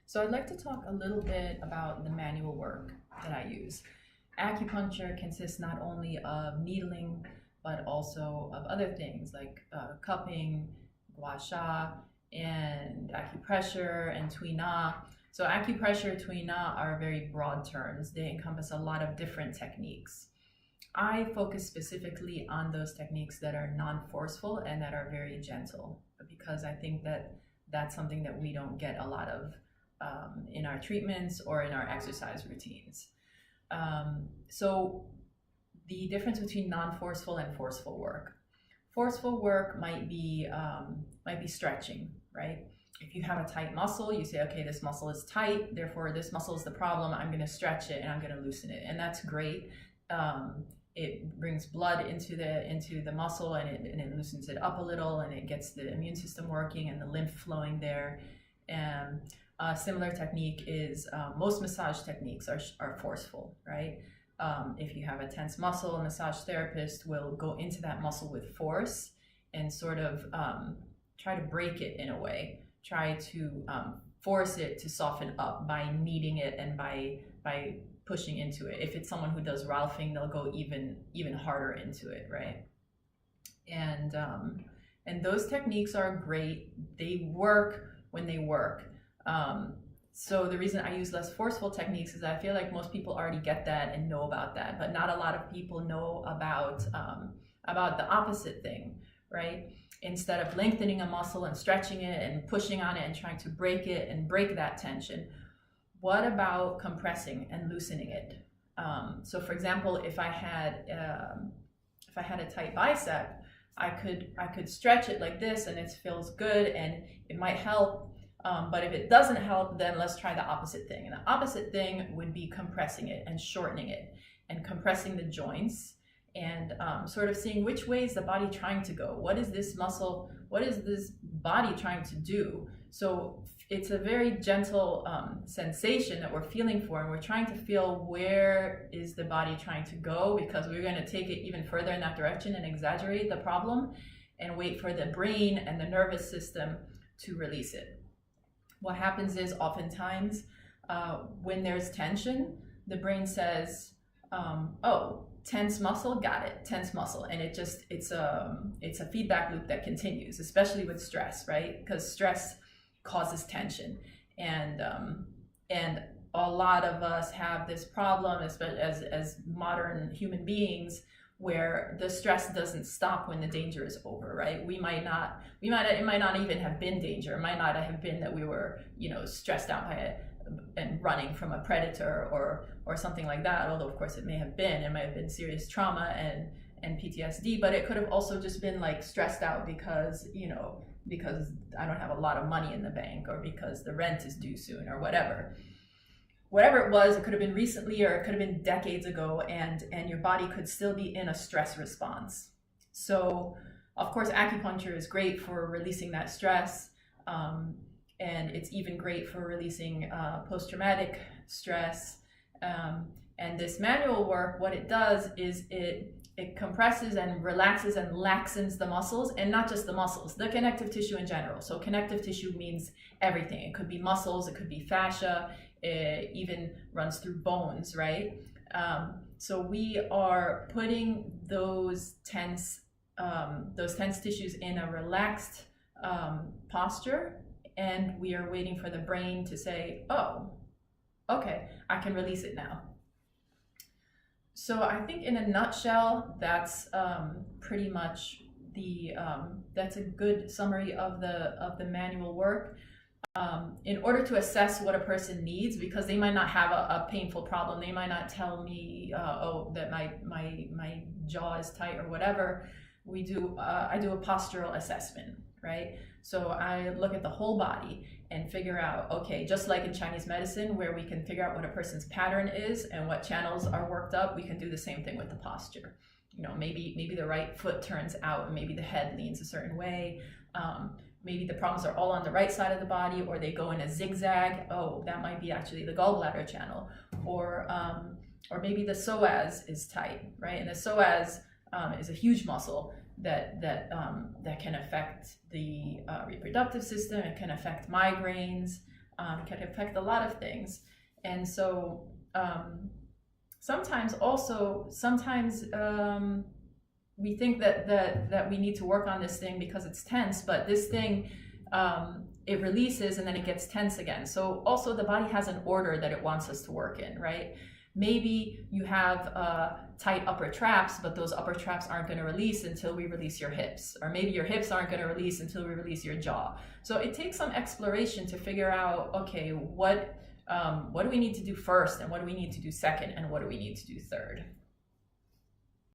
So I'd like to talk a little bit about the manual work that I use. Acupuncture consists not only of needling, but also of other things like cupping, gua sha, and acupressure and tui na. So acupressure, tui na are very broad terms. They encompass a lot of different techniques. I focus specifically on those techniques that are non-forceful and that are very gentle, because I think that that's something that we don't get a lot of in our treatments or in our exercise routines. So the difference between non-forceful and forceful work. Forceful work might be stretching, right? If you have a tight muscle, you say, okay, this muscle is tight, therefore this muscle is the problem, I'm going to stretch it and I'm going to loosen it, and that's great. It brings blood into the muscle, and it loosens it up a little, and it gets the immune system working and the lymph flowing there. And a similar technique is most massage techniques are forceful, right? If you have a tense muscle, a massage therapist will go into that muscle with force and sort of try to break it in a way, try to force it to soften up by kneading it and by pushing into it. If it's someone who does Ralphing, they'll go even harder into it, right? And those techniques are great. They work when they work. So the reason I use less forceful techniques is I feel like most people already get that and know about that, but not a lot of people know about the opposite thing, right? Instead of lengthening a muscle and stretching it and pushing on it and trying to break it and break that tension, what about compressing and loosening it? So for example, if I had a tight bicep, I could stretch it like this and it feels good and it might help. But if it doesn't help, then let's try the opposite thing. And the opposite thing would be compressing it and shortening it and compressing the joints and sort of seeing which way is the body trying to go. What is this muscle? What is this body trying to do? So it's a very gentle sensation that we're feeling for, and we're trying to feel where is the body trying to go, because we're going to take it even further in that direction and exaggerate the problem and wait for the brain and the nervous system to release it. What happens is oftentimes when there's tension, the brain says, oh, tense muscle, got it, tense muscle. And it's a feedback loop that continues, especially with stress, right? Because stress causes tension. And a lot of us have this problem, especially as modern human beings, where the stress doesn't stop when the danger is over, right? It might not even have been danger. It might not have been that we were, stressed out by it and running from a predator or something like that. Although of course it may have been serious trauma and PTSD, but it could have also just been like stressed out because I don't have a lot of money in the bank, or because the rent is due soon, or whatever. Whatever it was, it could have been recently or it could have been decades ago, and your body could still be in a stress response. So, of course, acupuncture is great for releasing that stress, and it's even great for releasing post-traumatic stress. And this manual work, what it does is it compresses and relaxes and laxens the muscles, and not just the muscles, the connective tissue in general. So connective tissue means everything. It could be muscles, it could be fascia, it even runs through bones, right? So we are putting those tense tissues in a relaxed posture, and we are waiting for the brain to say, oh, okay, I can release it now. So I think in a nutshell, that's pretty much that's a good summary of the manual work. In order to assess what a person needs, because they might not have a painful problem, they might not tell me, oh, that my jaw is tight or whatever. I do a postural assessment, right? So I look at the whole body and figure out, okay, just like in Chinese medicine, where we can figure out what a person's pattern is and what channels are worked up, we can do the same thing with the posture. Maybe the right foot turns out, and maybe the head leans a certain way. Maybe the problems are all on the right side of the body, or they go in a zigzag. Oh, that might be actually the gallbladder channel, or maybe the psoas is tight, right? And the psoas is a huge muscle that can affect the reproductive system. It can affect migraines. can affect a lot of things. And so sometimes we think that we need to work on this thing because it's tense, but this thing, it releases and then it gets tense again. So also the body has an order that it wants us to work in, right? Maybe you have tight upper traps, but those upper traps aren't going to release until we release your hips. Or maybe your hips aren't going to release until we release your jaw. So it takes some exploration to figure out, okay, what do we need to do first, and what do we need to do second, and what do we need to do third?